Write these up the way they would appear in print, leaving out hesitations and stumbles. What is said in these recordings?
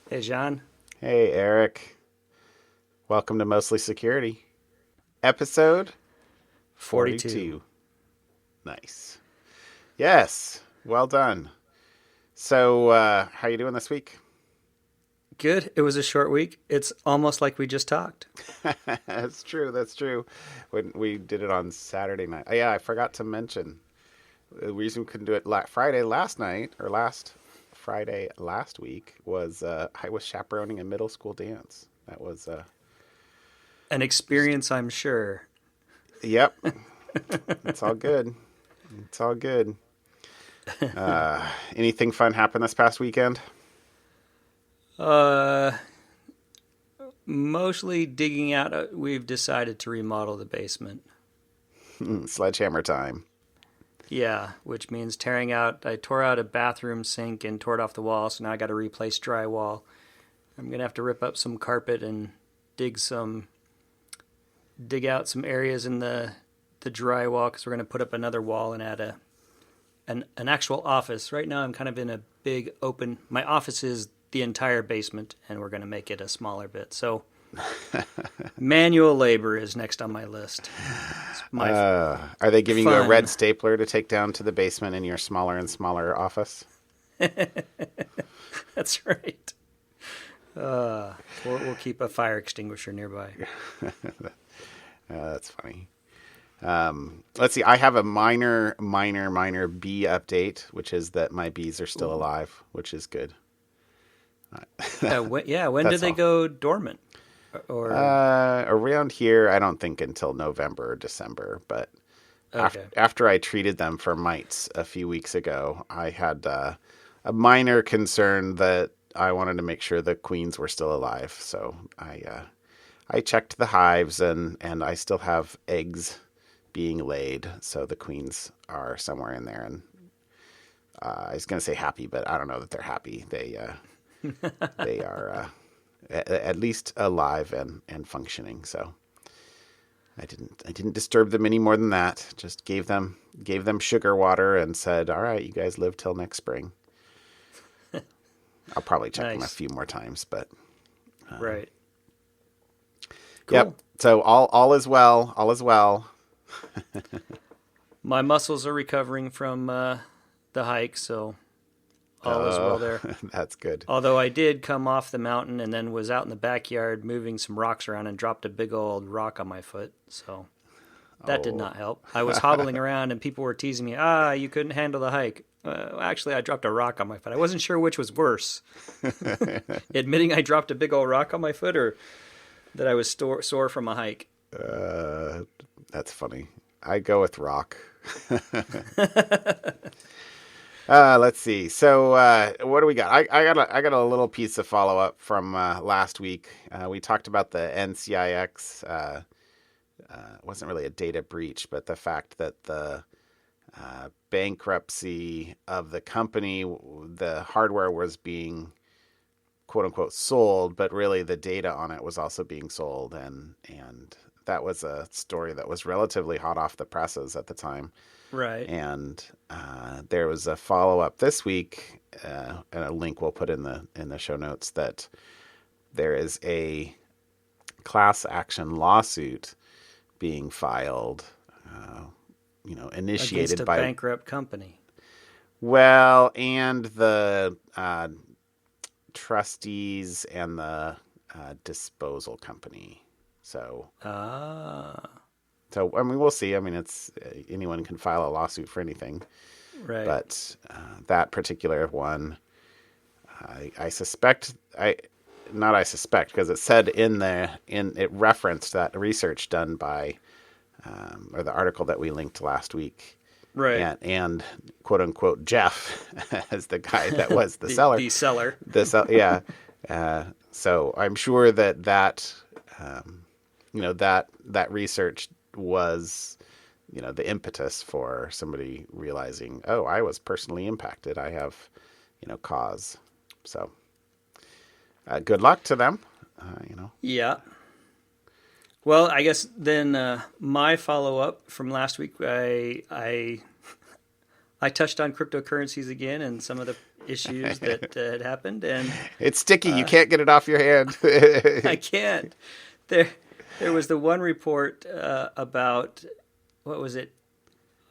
Hey, John. Hey, Eric. Welcome to Mostly Security, episode 42. 42. Nice. Yes, well done. So, how you doing this week? Good. It was a short week. It's almost like we just talked. That's true. That's true. When we did it on Saturday night. Yeah, I forgot to mention the reason we couldn't do it Friday last night or last Friday last week was I was chaperoning a middle school dance. That was An experience, I'm sure. yep. It's all good. It's all good. Anything fun happened this past weekend? Uh, Mostly digging out. We've decided to remodel the basement. Sledgehammer time. Yeah, which means tearing out. I tore out a bathroom sink and tore it off the wall, so now I got to replace drywall. I'm gonna have to rip up some carpet and dig some, dig out some areas in the drywall because we're gonna put up another wall and add an actual office. Right now, I'm kind of in a big open. My office is the entire basement, and we're going to make it a smaller bit. So, manual labor is next on my list. It's my Are they giving you a red fun. stapler to take down to the basement in your smaller and smaller office? That's right. We'll keep a fire extinguisher nearby. That's funny. Let's see. I have a minor bee update, which is that my bees are still Ooh. alive, which is good. When did That's they all. go dormant? Or Around here, I don't think until November or December, but okay, after I treated them for mites a few weeks ago, I had a minor concern that I wanted to make sure the queens were still alive. So I checked the hives and I still have eggs being laid. So the queens are somewhere in there. And I was going to say happy, but I don't know that they're happy. They are at least alive and functioning. So I didn't disturb them any more than that. Just gave them sugar water and said, "All right, you guys live till next spring." I'll probably check them a nice, few more times, but right, yep. cool. So all is well. All is well. My muscles are recovering from the hike, so all is well Uh, there. that's good. Although I did come off the mountain and then was out in the backyard moving some rocks around and dropped a big old rock on my foot. So that did Oh, not help. I was hobbling around and people were teasing me, you couldn't handle the hike. Actually, I dropped a rock on my foot. I wasn't sure which was worse, admitting I dropped a big old rock on my foot or that I was sore from a hike. uh, that's funny. I go with rock. Let's see. So, what do we got? I got a little piece of follow up from last week. We talked about the NCIX. It wasn't really a data breach, but the fact that the bankruptcy of the company, the hardware was being quote unquote sold, but really the data on it was also being sold, and that was a story that was relatively hot off the presses at the time. Right. And there was a follow up this week, and a link we'll put in the show notes that there is a class action lawsuit being filed, Against initiated a by bankrupt company. well, and the trustees and the disposal company. So, Ah, so I mean, we'll see. I mean, it's anyone can file a lawsuit for anything, right. but that particular one, I suspect I. Not I suspect because it said in it referenced that research done by or the article that we linked last week, Right. and quote unquote Jeff as the guy that was the seller. The seller. Yeah. So I'm sure that that research was the impetus for somebody realizing, oh, I was personally impacted. I have cause. So good luck to them. Yeah. Well, I guess then my follow up from last week, I touched on cryptocurrencies again and some of the issues that had happened, and It's sticky. You can't get it off your hand. I can't. There, there was the one report about what was it?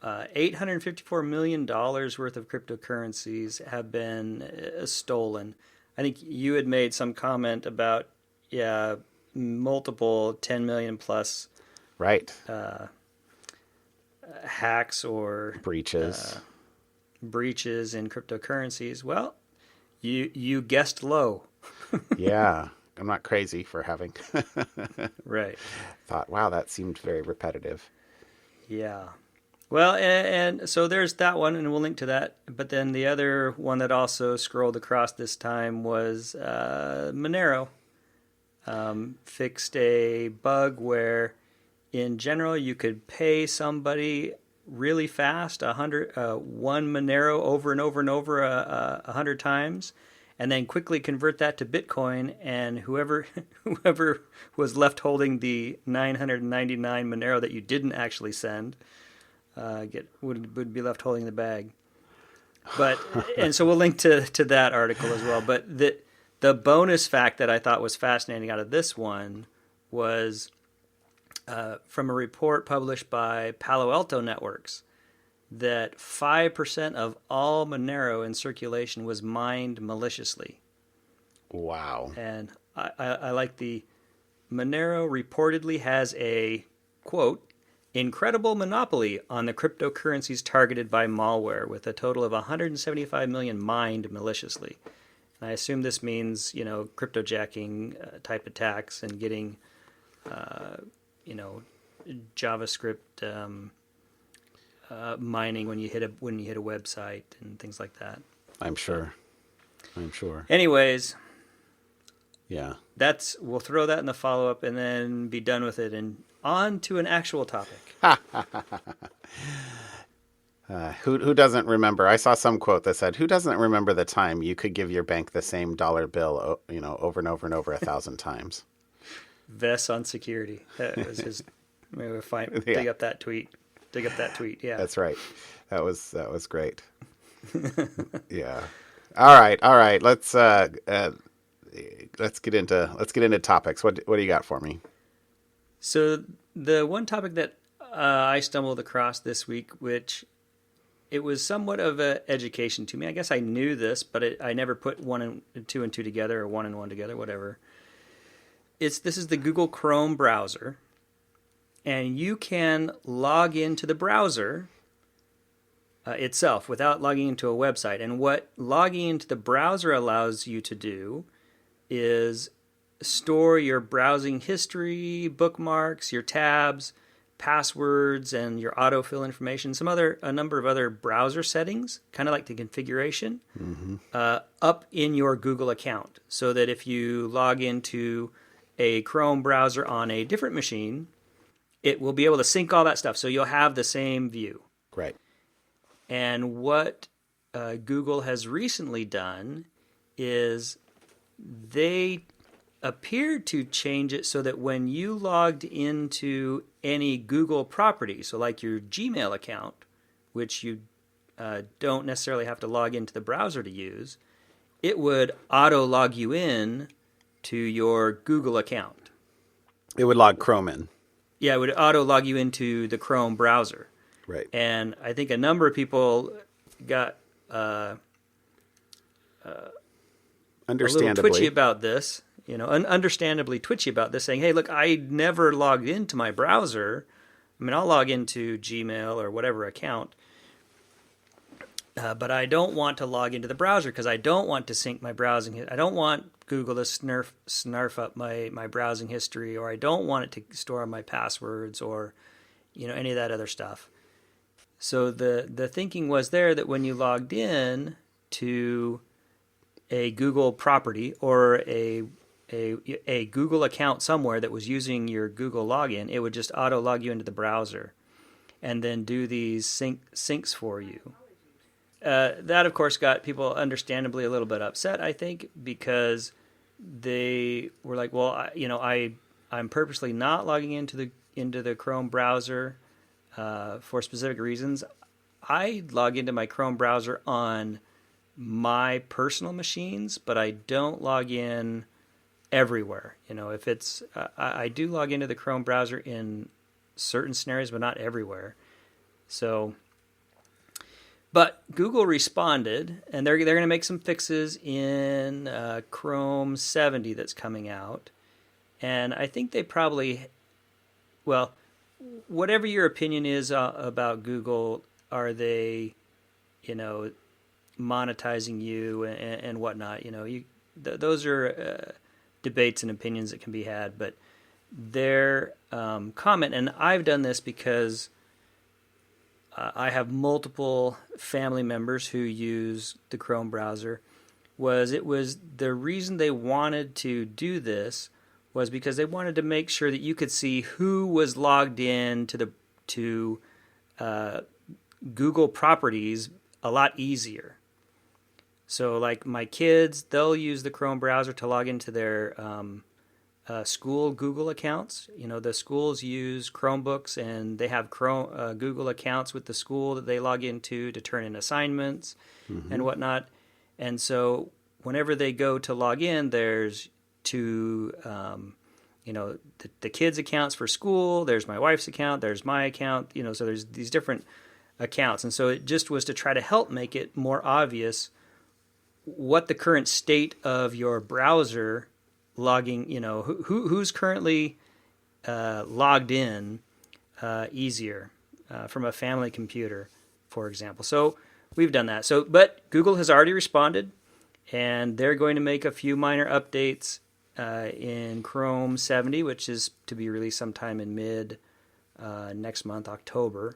$854 million worth of cryptocurrencies have been stolen. I think you had made some comment about, yeah, multiple 10 million plus Right. hacks or Breaches. breaches in cryptocurrencies. Well, you guessed low. Yeah. I'm not crazy for having Right. thought, wow, that seemed very repetitive. Yeah. Well, and so there's that one, and we'll link to that. But then the other one that also scrolled across this time was Monero. Fixed a bug where, in general, you could pay somebody really fast, one Monero over and over and over 100 times, and then quickly convert that to Bitcoin, and whoever was left holding the 999 Monero that you didn't actually send would be left holding the bag. But and so we'll link to that article as well. But the bonus fact that I thought was fascinating out of this one was from a report published by Palo Alto Networks that 5% of all Monero in circulation was mined maliciously. Wow. And I like the Monero reportedly has a, quote, incredible monopoly on the cryptocurrencies targeted by malware, with a total of 175 million mined maliciously. And I assume this means, cryptojacking type attacks and getting, JavaScript mining when you hit a website and things like that. I'm sure. Anyways, Yeah. we'll throw that in the follow up and then be done with it and on to an actual topic. Who doesn't remember? I saw some quote that said, "Who doesn't remember the time you could give your bank the same dollar bill, over and over and over 1,000 times?" Vess on security. That was his. Maybe we'll dig up that tweet. Yeah, That's right. That was great. Yeah. All right. Let's get into topics. What do you got for me? So the one topic that I stumbled across this week, which it was somewhat of an education to me. I guess I knew this, but I never put one and two together, or one and one together, whatever. This is the Google Chrome browser, and you can log into the browser itself without logging into a website. And what logging into the browser allows you to do is store your browsing history, bookmarks, your tabs, passwords, and your autofill information, a number of other browser settings, kind of like the configuration, up in your Google account, so that if you log into a Chrome browser on a different machine, it will be able to sync all that stuff, so you'll have the same view. Right. And what Google has recently done is they appeared to change it so that when you logged into any Google property, so like your Gmail account, which you don't necessarily have to log into the browser to use, it would auto-log you in to your Google account. It would log Chrome in. Yeah, it would auto-log you into the Chrome browser. Right. And I think a number of people got Understandably. a little twitchy about this, understandably twitchy about this, saying, hey, look, I never logged into my browser. I mean, I'll log into Gmail or whatever account, but I don't want to log into the browser because I don't want to sync my browsing. I don't want Google to snarf up my browsing history, or I don't want it to store my passwords or, any of that other stuff. So the thinking was there that when you logged in to a Google property or a Google account somewhere that was using your Google login, it would just auto log you into the browser and then do these syncs for you. That, of course, got people understandably a little bit upset, I think, because they were like, well, I'm purposely not logging into the Chrome browser for specific reasons. I log into my Chrome browser on my personal machines, but I don't log in everywhere. If it's I do log into the Chrome browser in certain scenarios, but not everywhere. So, but Google responded, and they're going to make some fixes in Chrome 70 that's coming out, and I think they probably, well, whatever your opinion is about Google, are they, monetizing you and whatnot? Those are debates and opinions that can be had, but their comment, and I've done this because I have multiple family members who use the Chrome browser, it was the reason they wanted to do this was because they wanted to make sure that you could see who was logged in to Google properties a lot easier. So like my kids, they'll use the Chrome browser to log into their school Google accounts. The schools use Chromebooks, and they have Google accounts with the school that they log into to turn in assignments and whatnot. And so whenever they go to log in, there's two, the kids' accounts for school. There's my wife's account. There's my account. So there's these different accounts. And so it just was to try to help make it more obvious what the current state of your browser logging, who's currently logged in easier from a family computer, for example. So we've done that. But Google has already responded, and they're going to make a few minor updates in Chrome 70, which is to be released sometime in mid next month, October.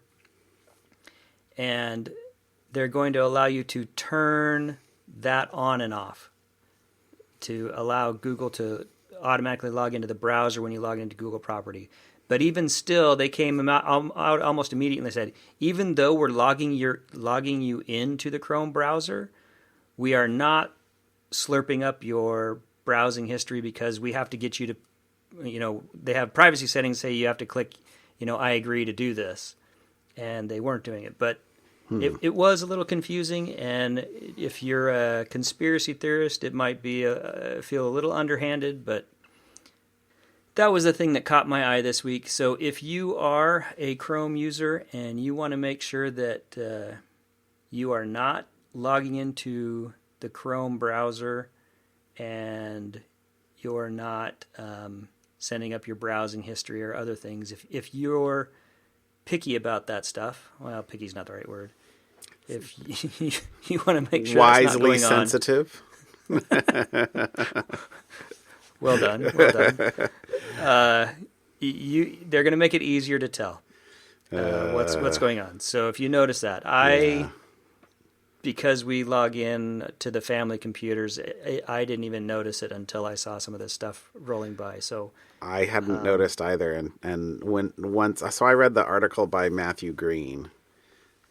And they're going to allow you to turn that on and off to allow Google to automatically log into the browser when you log into Google property. But even still, they came out almost immediately and said, even though we're logging you into the Chrome browser, we are not slurping up your browsing history because we have to get you to, they have privacy settings say you have to click, I agree to do this. And they weren't doing it. But it was a little confusing, and if you're a conspiracy theorist, it might be feel a little underhanded, but that was the thing that caught my eye this week. So if you are a Chrome user and you want to make sure that you are not logging into the Chrome browser and you're not sending up your browsing history or other things, if you're picky about that stuff, well, picky's not the right word. If you want to make sure wisely that's not going sensitive. Well done. They're going to make it easier to tell what's going on. So if you notice that, because we log in to the family computers, I didn't even notice it until I saw some of this stuff rolling by. So I hadn't noticed either, and so I read the article by Matthew Green.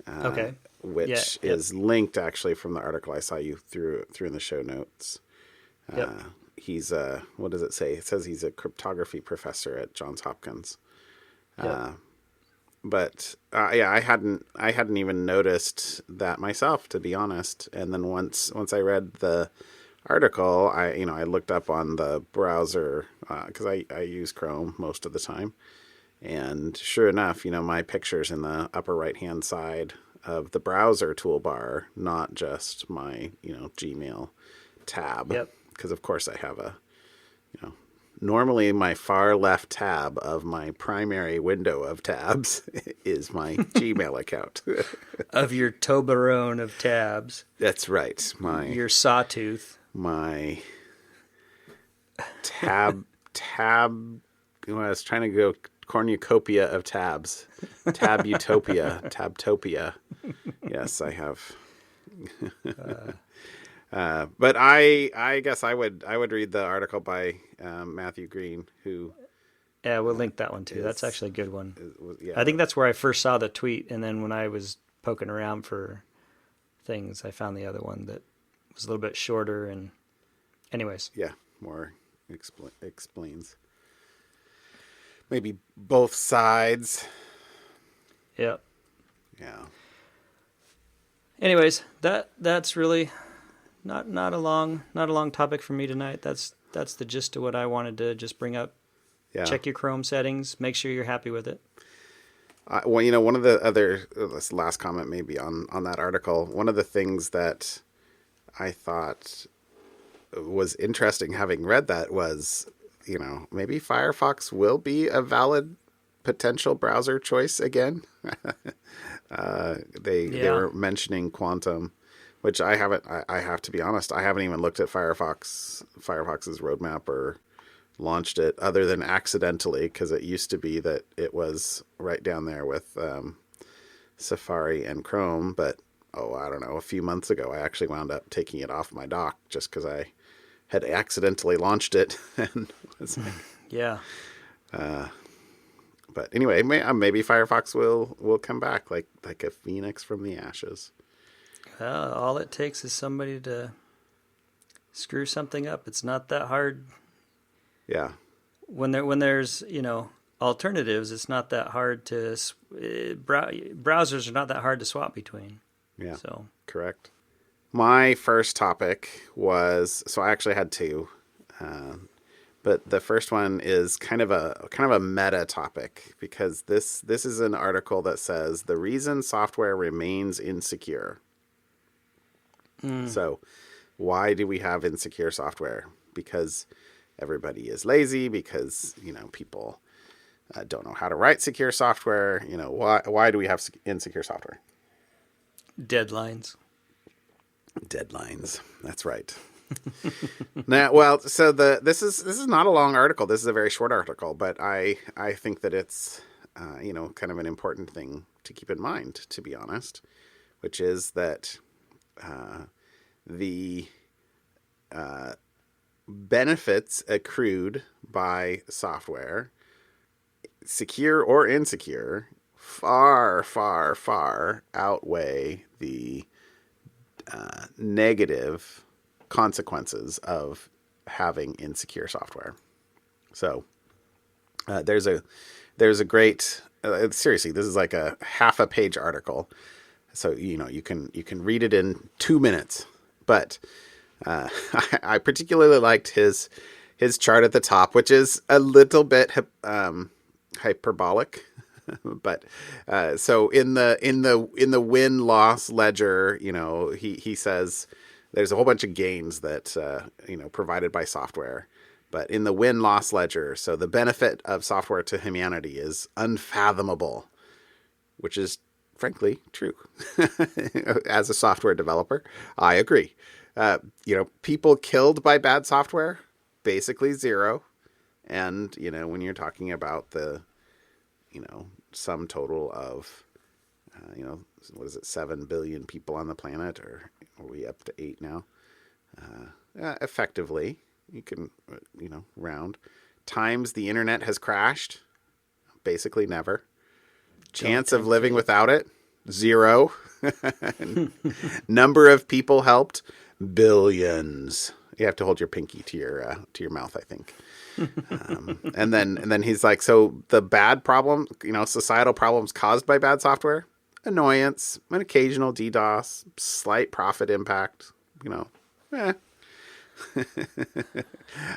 Okay. Which is linked actually from the article I saw you threw in the show notes. He's what does it say? It says he's a cryptography professor at Johns Hopkins. But I hadn't even noticed that myself, to be honest. And then once I read the article, I looked up on the browser because I use Chrome most of the time, and sure enough, my picture's in the upper right hand side of the browser toolbar, not just my Gmail tab. Because of course I have normally my far left tab of my primary window of tabs is my Gmail account. Of your Toblerone of tabs. That's right. Your sawtooth. My tab. I was trying to go cornucopia of tabs. Tabtopia. Yes, I have. But I guess I would read the article by Matthew Green, who. Yeah, we'll link that one too. That's actually a good one. I think that's where I first saw the tweet, and then when I was poking around for things, I found the other one that was a little bit shorter. And, anyways, more explains maybe both sides. Yep. Yeah. Anyways, that's really not a long topic for me tonight. That's the gist of what I wanted to just bring up. Yeah. Check your Chrome settings. Make sure you're happy with it. Well, one of the other, this last comment maybe on that article, one of the things that I thought was interesting having read that was, maybe Firefox will be a valid potential browser choice again. They were mentioning Quantum, which I haven't, I have to be honest, I haven't even looked at Firefox's roadmap or launched it other than accidentally, because it used to be that it was right down there with Safari and Chrome. But, I don't know, a few months ago, I actually wound up taking it off my dock just because I had accidentally launched it. And was like, yeah. But anyway, maybe Firefox will come back like a phoenix from the ashes. All it takes is somebody to screw something up. It's not that hard. Yeah. When there's alternatives, it's not that hard to browsers are not that hard to swap between. Yeah. So correct. My first topic was, so I actually had two, but the first one is kind of a meta topic, because this is an article that says the reason software remains insecure. So why do we have insecure software? Because everybody is lazy, because, people don't know how to write secure software. Why do we have insecure software? Deadlines. That's right. Now, well, so this is not a long article. This is a very short article, but I think that it's, kind of an important thing to keep in mind, to be honest, which is that the benefits accrued by software, secure or insecure, far, far, far outweigh the negative consequences of having insecure software. So there's a great seriously, this is like a half a page article, so you can read it in 2 minutes. But I particularly liked his chart at the top, which is a little bit hyperbolic. But so in the win-loss ledger, he says there's a whole bunch of gains that provided by software. But in the win-loss ledger, so the benefit of software to humanity is unfathomable, which is frankly true. As a software developer, I agree. People killed by bad software, basically zero. And, when you're talking about the, sum total of, what is it, 7 billion people on the planet, or are we up to 8 now? Effectively, you can, round. Times the internet has crashed, basically never. Chance of living without it, 0. Number of people helped, billions. You have to hold your pinky to your mouth, I think. And then he's like, so the bad problem, societal problems caused by bad software, annoyance, an occasional DDoS, slight profit impact,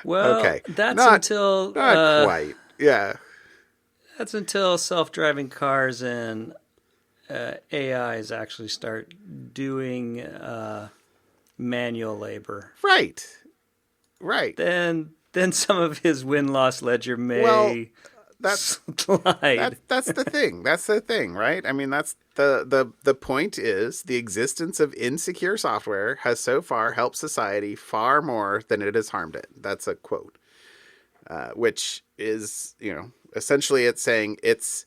Well, okay. That's Not until quite. Yeah. That's until self-driving cars and AIs actually start doing manual labor. Right. Then some of his win-loss ledger may slide. That's the thing. That's the thing, right? I mean, that's the point is the existence of insecure software has so far helped society far more than it has harmed it. That's a quote, which is, essentially it's saying it's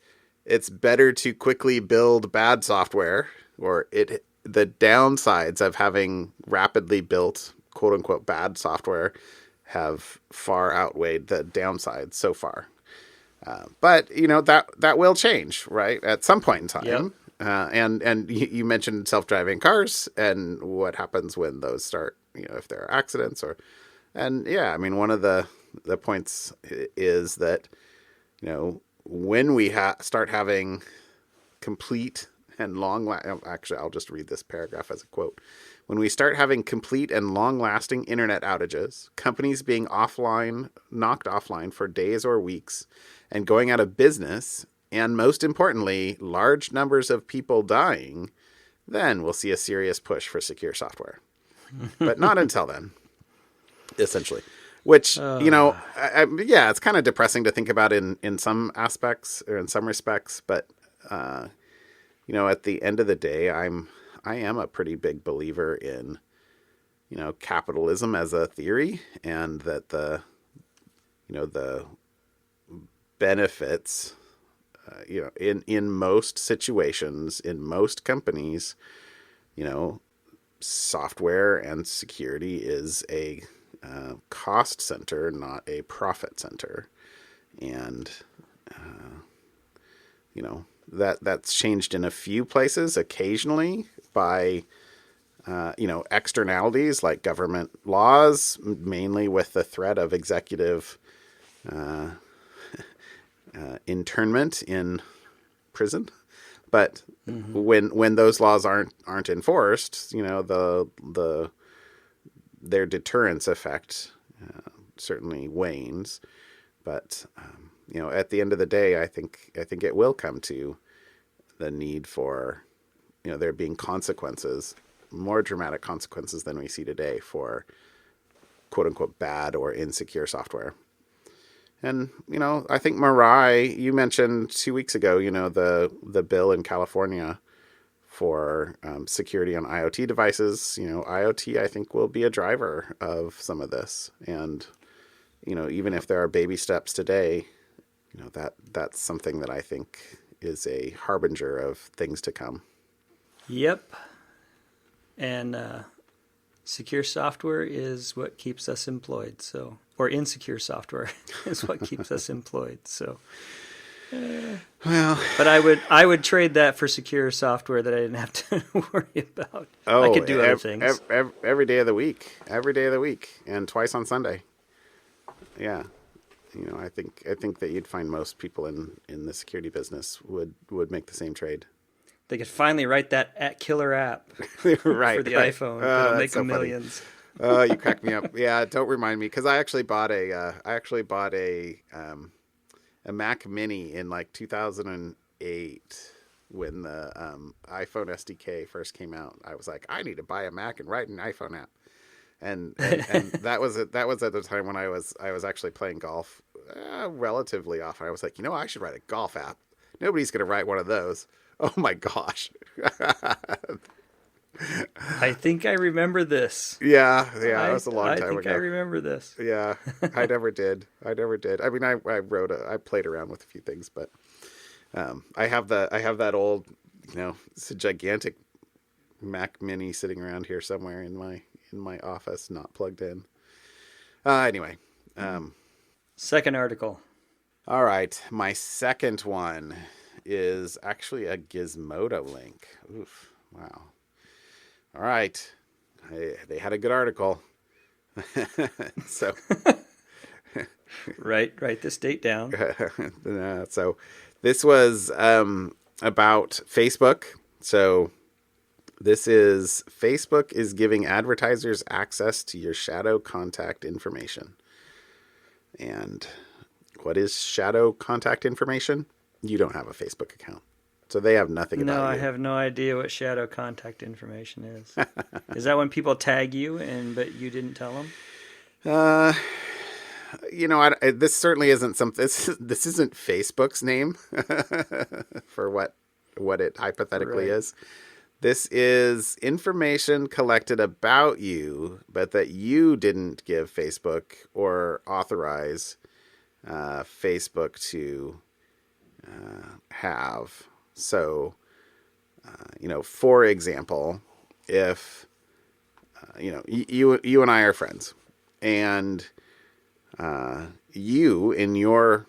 better to quickly build bad software, or the downsides of having rapidly built quote unquote bad software have far outweighed the downsides so far. But that will change, right? At some point in time. Yep. And you mentioned self-driving cars and what happens when those start, if there are accidents one of the points is that, when we start having complete and actually, I'll just read this paragraph as a quote. When we start having complete and long-lasting internet outages, companies being knocked offline for days or weeks, and going out of business, and most importantly, large numbers of people dying, then we'll see a serious push for secure software. But not until then, essentially. Which, yeah, it's kind of depressing to think about in some aspects or in some respects. But, at the end of the day, I am a pretty big believer in, capitalism as a theory, and that the benefits, in most situations, in most companies, software and security is a cost center, not a profit center. And, that's changed in a few places occasionally by, externalities like government laws, mainly with the threat of executive internment in prison. But when those laws aren't enforced, their deterrence effect certainly wanes. But at the end of the day, I think it will come to the need for there being consequences, more dramatic consequences than we see today for quote unquote bad or insecure software. And I think Mirai, you mentioned 2 weeks ago, the bill in California for security on IoT devices. IoT, I think, will be a driver of some of this. And, even if there are baby steps today, that's something that I think is a harbinger of things to come. Yep. And secure software is what keeps us employed. So, or insecure software is what keeps us employed. So, well, but I would trade that for secure software that I didn't have to worry about. I could do other things every day of the week, and twice on Sunday. Yeah, I think that you'd find most people in the security business would make the same trade. They could finally write that killer app right, for the iPhone. It'll make them so millions. You crack me up. Yeah, don't remind me, because I actually bought a Mac Mini in like 2008 when the iPhone SDK first came out. I was like, I need to buy a Mac and write an iPhone app. And that was at the time when I was actually playing golf relatively often. I was like, I should write a golf app. Nobody's going to write one of those. Oh my gosh. I think I remember this. Yeah, it was a long time ago. I think I remember this. Yeah, I never did. I mean, I played around with a few things, but I have that old, it's a gigantic Mac Mini sitting around here somewhere in my office, not plugged in. Anyway. Second article. All right, my second one is actually a Gizmodo link. Oof, wow. All right. They had a good article. So write this date down. So this was about Facebook. So this is Facebook is giving advertisers access to your shadow contact information. And what is shadow contact information? You don't have a Facebook account. So they have nothing about you. No, I have no idea what shadow contact information is. Is that when people tag you but you didn't tell them? This certainly isn't something. This isn't Facebook's name for what it hypothetically is. This is information collected about you, but that you didn't give Facebook or authorize Facebook to have. So, for example, if, you and I are friends, and you in your,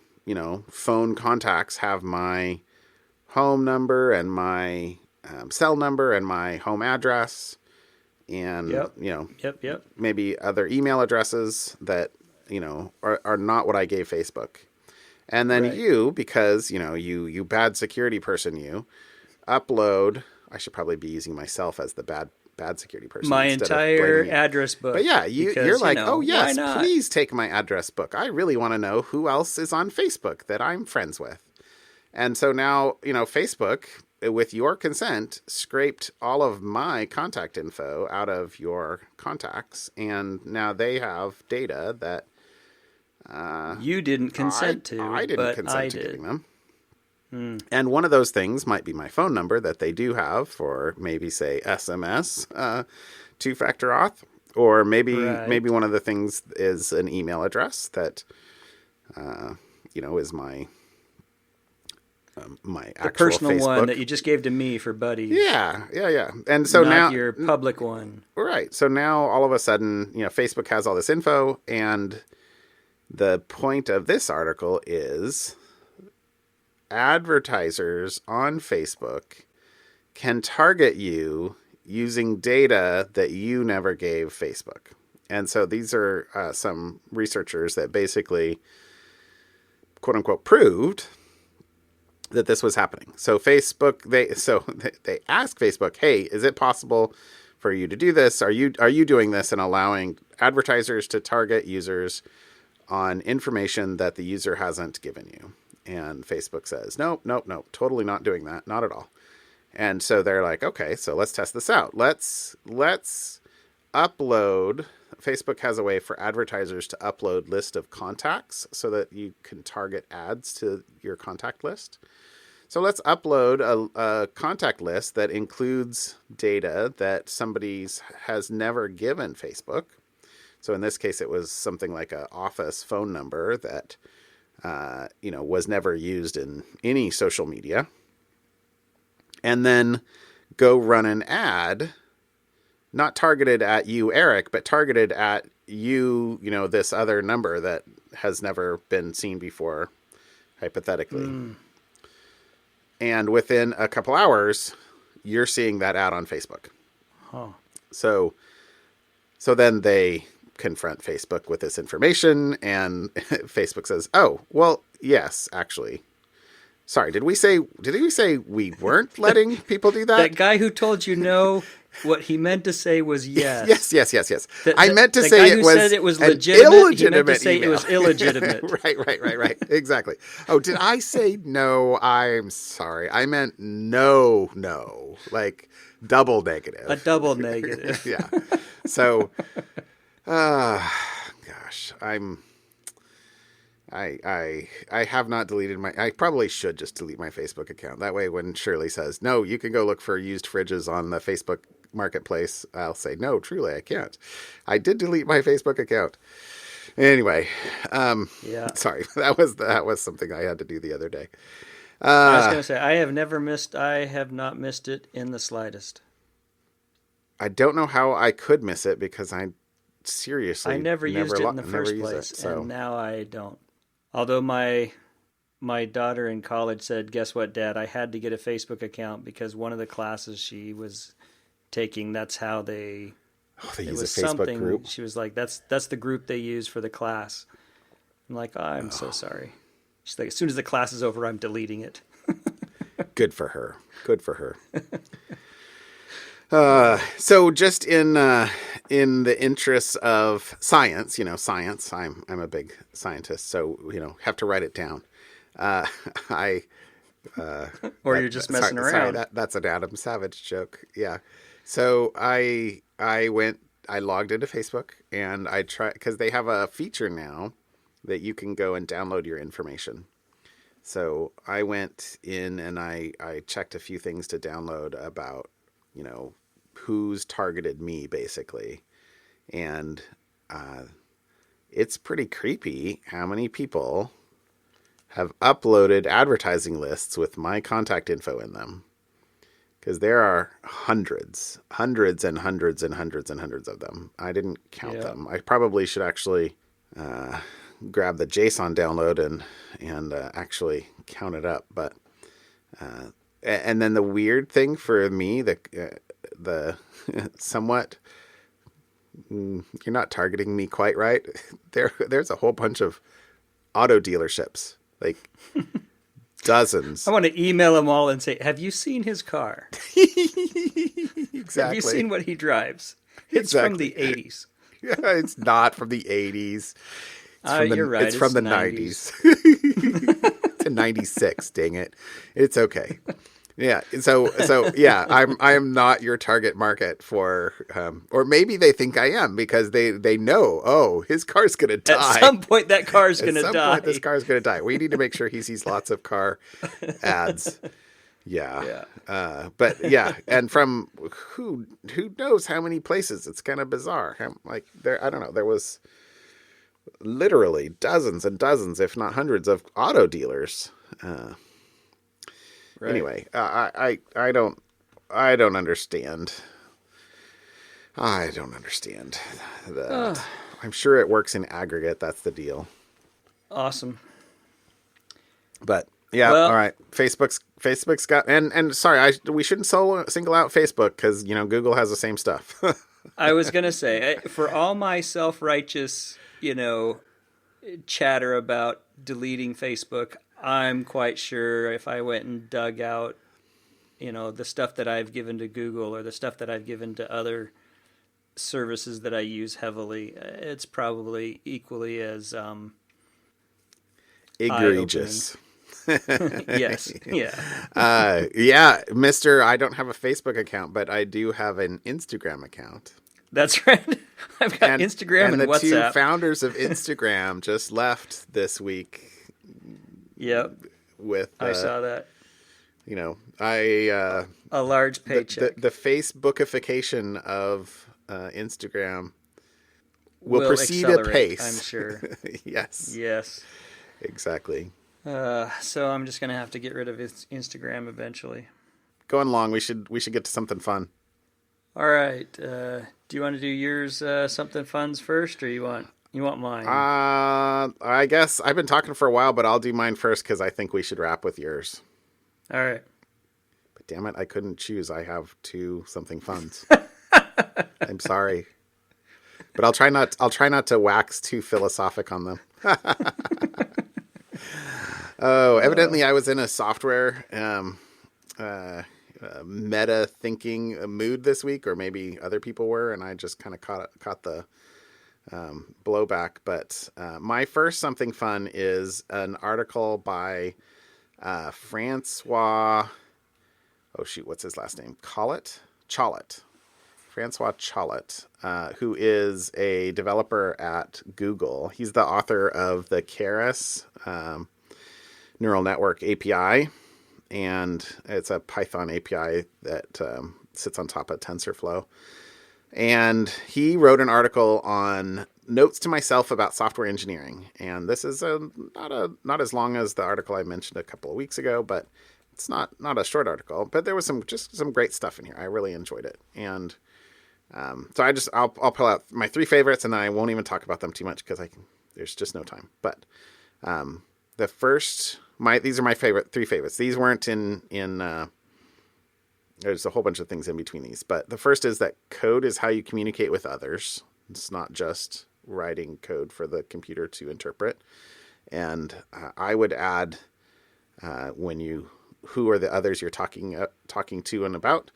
phone contacts have my home number and my cell number and my home address and, Yep. maybe other email addresses that, are not what I gave Facebook. And then you, because, you bad security person, you upload, I should probably be using myself as the bad bad security person. My instead of entire blaming you. address book. But yeah, because, you're like, oh why yes, not? please take my address book. I really want to know who else is on Facebook that I'm friends with. And so now, Facebook, with your consent, scraped all of my contact info out of your contacts. And now they have data that You didn't consent to, I didn't but consent I to did. giving them. And one of those things might be my phone number that they do have for maybe, say, SMS, two-factor auth. Or maybe one of the things is an email address that, is my my The actual personal Facebook. one that you just gave to me for buddies. Yeah. And so not now your public one. right. So now all of a sudden, Facebook has all this info, and the point of this article is advertisers on Facebook can target you using data that you never gave Facebook. And so these are some researchers that basically, quote unquote, proved that this was happening. So Facebook, they ask Facebook, hey, is it possible for you to do this? Are you doing this and allowing advertisers to target users on information that the user hasn't given you? And Facebook says, nope, totally not doing that. Not at all. And so they're like, okay, so let's test this out. Let's upload. Facebook has a way for advertisers to upload list of contacts so that you can target ads to your contact list. So let's upload a contact list that includes data that somebody has never given Facebook. So in this case, it was something like an office phone number that, was never used in any social media. And then go run an ad, not targeted at you, Eric, but targeted at you, this other number that has never been seen before, hypothetically. And within a couple hours, you're seeing that ad on Facebook. Huh. So then they confront Facebook with this information, and Facebook says, oh, well, yes, actually. Sorry, did we say we weren't letting people do that? That guy who told you no, what he meant to say was yes. Yes. I meant to say it was said it was an legitimate. illegitimate He meant to say email. it was illegitimate. Right. Exactly. Oh, did I say no? I'm sorry. I meant no. Like double negative. A double negative. Yeah. So, gosh, I have not deleted I probably should just delete my Facebook account. That way when Shirley says, no, you can go look for used fridges on the Facebook marketplace, I'll say, no, truly, I can't. I did delete my Facebook account. Anyway, Yeah. sorry, that was something I had to do the other day. I was going to say, I have not missed it in the slightest. I don't know how I could miss it because I seriously I never used it in the first place, so. and now I don't. Although my daughter in college said, guess what, Dad? I had to get a Facebook account because one of the classes she was taking, that's how they use a Facebook group. She was like, that's the group they use for the class. I'm like, oh, I'm so sorry. She's like, as soon as the class is over, I'm deleting it. Good for her. So just in the interests of science, science, I'm a big scientist, so, have to write it down. Or you're just messing around. Sorry, that's an Adam Savage joke. Yeah. So I logged into Facebook and I tried, because they have a feature now that you can go and download your information. So I went in and I checked a few things to download about, who's targeted me, basically. And it's pretty creepy how many people have uploaded advertising lists with my contact info in them. Because there are hundreds and hundreds and hundreds of them. I didn't count them. I probably should actually grab the JSON download and actually count it up. But and then the weird thing for me, the somewhat, you're not targeting me quite right. There's a whole bunch of auto dealerships. Like Dozens. I want to email them all and say, "Have you seen his car? Exactly. Have you seen what he drives? It's from the '80s." It's not from the 80s. You're right. It's from the 90s. 90s. To 96, dang it. It's okay. Yeah. So yeah, I am not your target market for, or maybe they think I am because they know, oh, his car's going to die. At some point, that car's going to die. At some point, this car's going to die. We need to make sure he sees lots of car ads. Yeah. But yeah, and from who knows how many places. It's kind of bizarre. Like I don't know. There was literally dozens and dozens, if not hundreds, of auto dealers. Right. Anyway, I don't understand. I don't understand that. I'm sure it works in aggregate. That's the deal. Awesome. But yeah, well, all right. Facebook's got and sorry, we shouldn't single out Facebook because Google has the same stuff. I was gonna say, for all my self-righteous chatter about deleting Facebook, I'm quite sure if I went and dug out, the stuff that I've given to Google or the stuff that I've given to other services that I use heavily, it's probably equally as egregious. Yes. Yeah. Yeah, Mr. I don't have a Facebook account, but I do have an Instagram account. That's right. I've got Instagram and the WhatsApp. Two founders of Instagram just left this week. Yep. With I saw that. A large paycheck. The Facebookification of Instagram will proceed at pace. I'm sure. Yes. Yes. Exactly. So I'm just gonna have to get rid of Instagram eventually. Going along, we should get to something fun. All right. Do you want to do yours something funs first, or you want mine? I guess I've been talking for a while, but I'll do mine first because I think we should wrap with yours. All right. But damn it, I couldn't choose. I have two something funs. I'm sorry, but I'll try not to wax too philosophic on them. Oh, evidently I was in a software meta thinking mood this week, or maybe other people were, and I just kind of caught the blowback. But my first something fun is an article by Francois. Oh shoot, what's his last name? Chollet. Francois Chollet, who is a developer at Google. He's the author of the Keras neural network API, and it's a Python API that sits on top of TensorFlow. And he wrote an article on notes to myself about software engineering. And this is not as long as the article I mentioned a couple of weeks ago, but it's not a short article. But there was some great stuff in here. I really enjoyed it. And so I'll pull out my three favorites, and then I won't even talk about them too much because there's just no time. But the first, these are my three favorites. These weren't in there's a whole bunch of things in between these, but the first is that code is how you communicate with others. It's not just writing code for the computer to interpret. And I would add who are the others you're talking to and about,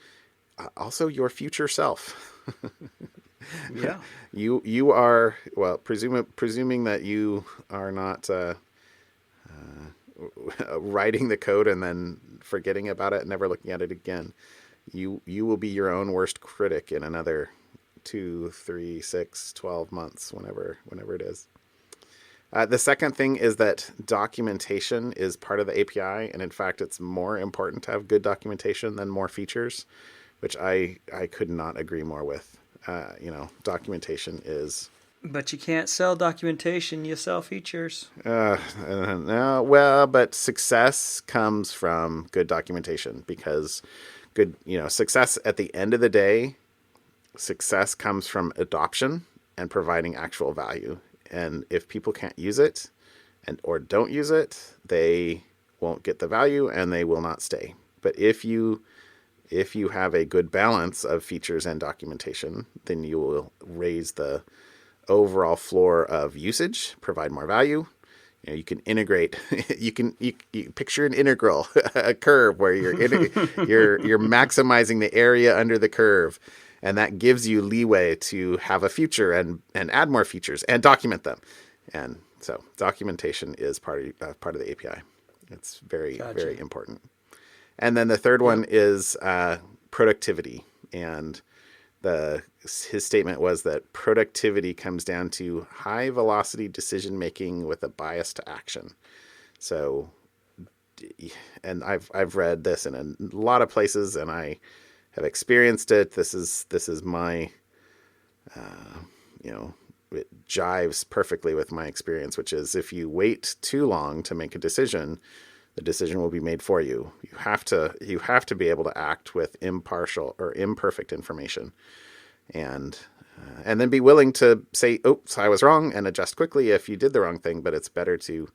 also your future self. Yeah. You are, well, presuming that you are not writing the code and then forgetting about it and never looking at it again. You will be your own worst critic in another 2, 3, 6, 12 months, whenever it is. The second thing is that documentation is part of the API, and in fact, it's more important to have good documentation than more features, which I could not agree more with. Documentation is... But you can't sell documentation, you sell features. No, well, but success comes from good documentation, because good, success at the end of the day, success comes from adoption and providing actual value. And if people can't use it or don't use it, they won't get the value and they will not stay. But if you have a good balance of features and documentation, then you will raise the overall floor of usage, provide more value. You know, you can integrate. You picture an integral, a curve where you're maximizing the area under the curve, and that gives you leeway to have a future and add more features and document them. And so documentation is part of the API. It's very very important. And then the third one is productivity, and his statement was that productivity comes down to high velocity decision making with a bias to action. So, and I've read this in a lot of places, and I have experienced it. This is my, it jives perfectly with my experience, which is if you wait too long to make a decision, the decision will be made for you. You have to be able to act with impartial or imperfect information, and then be willing to say, "Oops, I was wrong," and adjust quickly if you did the wrong thing. But it's better to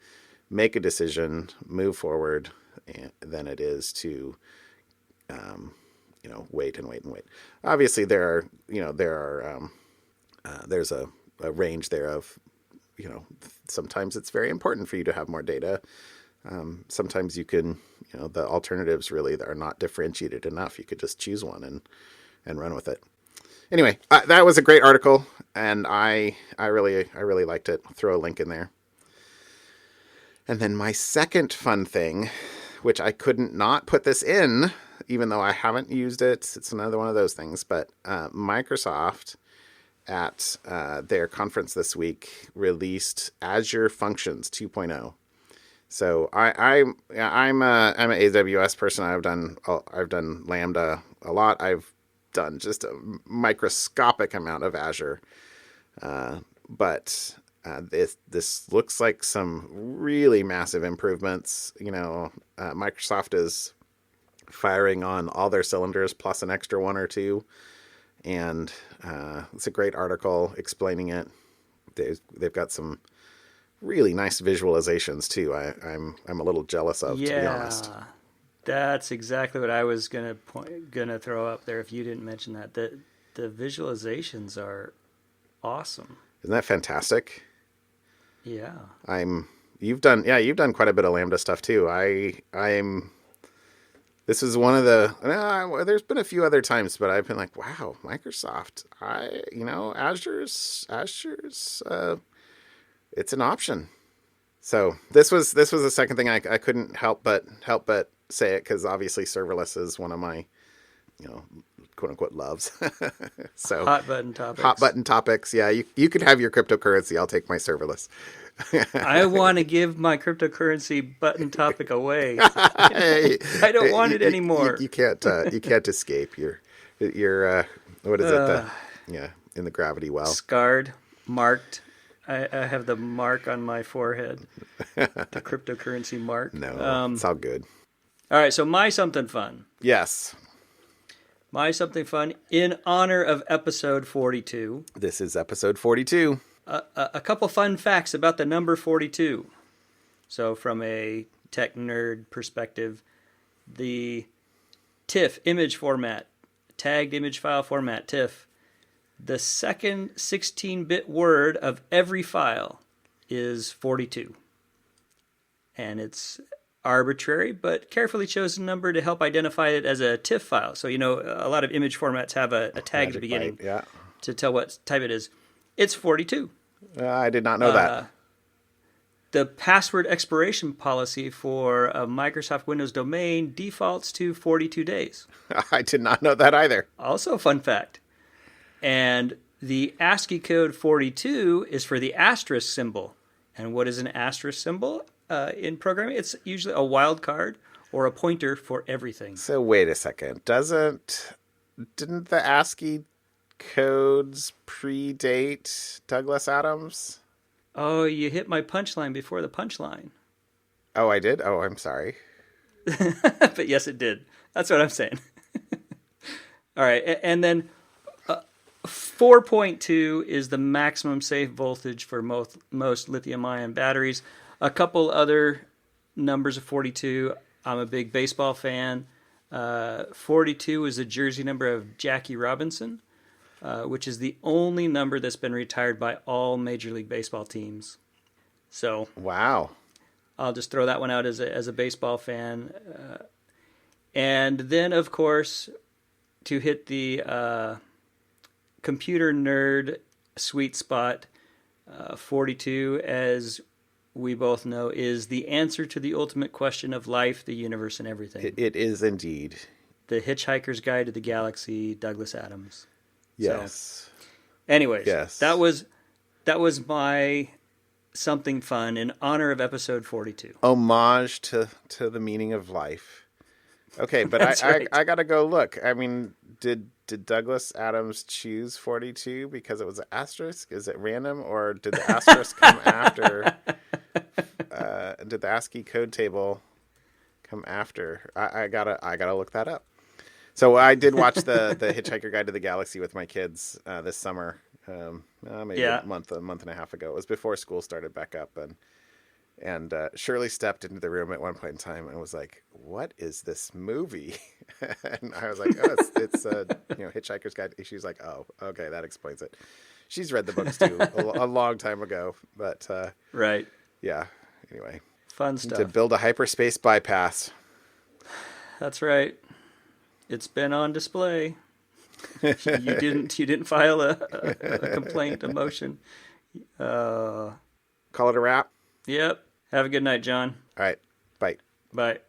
make a decision, move forward, than it is to, wait and wait and wait. Obviously, there's a range there of, sometimes it's very important for you to have more data. Sometimes you can, the alternatives really are not differentiated enough. You could just choose one and run with it. Anyway, that was a great article, and I really liked it. I'll throw a link in there. And then my second fun thing, which I couldn't not put this in, even though I haven't used it. It's another one of those things, but Microsoft at their conference this week released Azure Functions 2.0. So I'm an AWS person. I've done Lambda a lot. I've done just a microscopic amount of Azure, but this looks like some really massive improvements. Microsoft is firing on all their cylinders plus an extra one or two, and it's a great article explaining it. They've got some really nice visualizations too. I'm a little jealous of, to be honest. That's exactly what I was gonna throw up there if you didn't mention that. The visualizations are awesome. Isn't that fantastic? Yeah. You've done quite a bit of Lambda stuff too. This is one of the, there's been a few other times, but I've been like, wow, Microsoft, Azure's, it's an option. So this was the second thing I couldn't help but say it, because obviously serverless is one of my, quote unquote loves. So hot button topics. Yeah, you could have your cryptocurrency. I'll take my serverless. I want to give my cryptocurrency button topic away. I don't want it anymore. You can't escape. You're what is it? Yeah, in the gravity well. Scarred, marked. I have the mark on my forehead. The cryptocurrency mark. No, it's all good. All right, so my something fun. Yes. My something fun in honor of episode 42. This is episode 42. A couple fun facts about the number 42. So from a tech nerd perspective, the TIFF image format, tagged image file format, TIFF, the second 16-bit word of every file is 42. And it's arbitrary but carefully chosen number to help identify it as a TIFF file. So, a lot of image formats have a tag at the beginning to tell what type it is. It's 42. I did not know that. The password expiration policy for a Microsoft Windows domain defaults to 42 days. I did not know that either. Also a fun fact. And the ASCII code 42 is for the asterisk symbol. And what is an asterisk symbol in programming? It's usually a wildcard or a pointer for everything. So wait a second. Didn't the ASCII codes predate Douglas Adams? Oh, you hit my punchline before the punchline. Oh, I did? Oh, I'm sorry. But yes, it did. That's what I'm saying. All right. And then 4.2 is the maximum safe voltage for most lithium-ion batteries. A couple other numbers of 42. I'm a big baseball fan. 42 is the jersey number of Jackie Robinson, which is the only number that's been retired by all Major League Baseball teams. So Wow. I'll just throw that one out as a baseball fan. And then, of course, to hit the computer nerd sweet spot, 42, as we both know, is the answer to the ultimate question of life, the universe, and everything. It is indeed. The Hitchhiker's Guide to the Galaxy, Douglas Adams. Yes. So, anyways, Yes. that was my something fun in honor of episode 42. Homage to the meaning of life. Okay, but That's right. I gotta go look. I mean, did Douglas Adams choose 42 because it was an asterisk? Is it random, or did the asterisk come after? Did the ASCII code table come after? I gotta look that up. So I did watch the Hitchhiker Guide to the Galaxy with my kids this summer. Maybe a month and a half ago. It was before school started back up, and Shirley stepped into the room at one point in time and was like, "What is this movie?" And I was like, "Oh, it's Hitchhiker's Guide." She's like, "Oh, okay, that explains it." She's read the books too a long time ago, but Right. yeah. Anyway, Fun to stuff. build a hyperspace bypass. That's right. It's been on display. You didn't file a complaint, a motion. Call it a wrap. Yep. Have a good night, John. All right. Bye. Bye.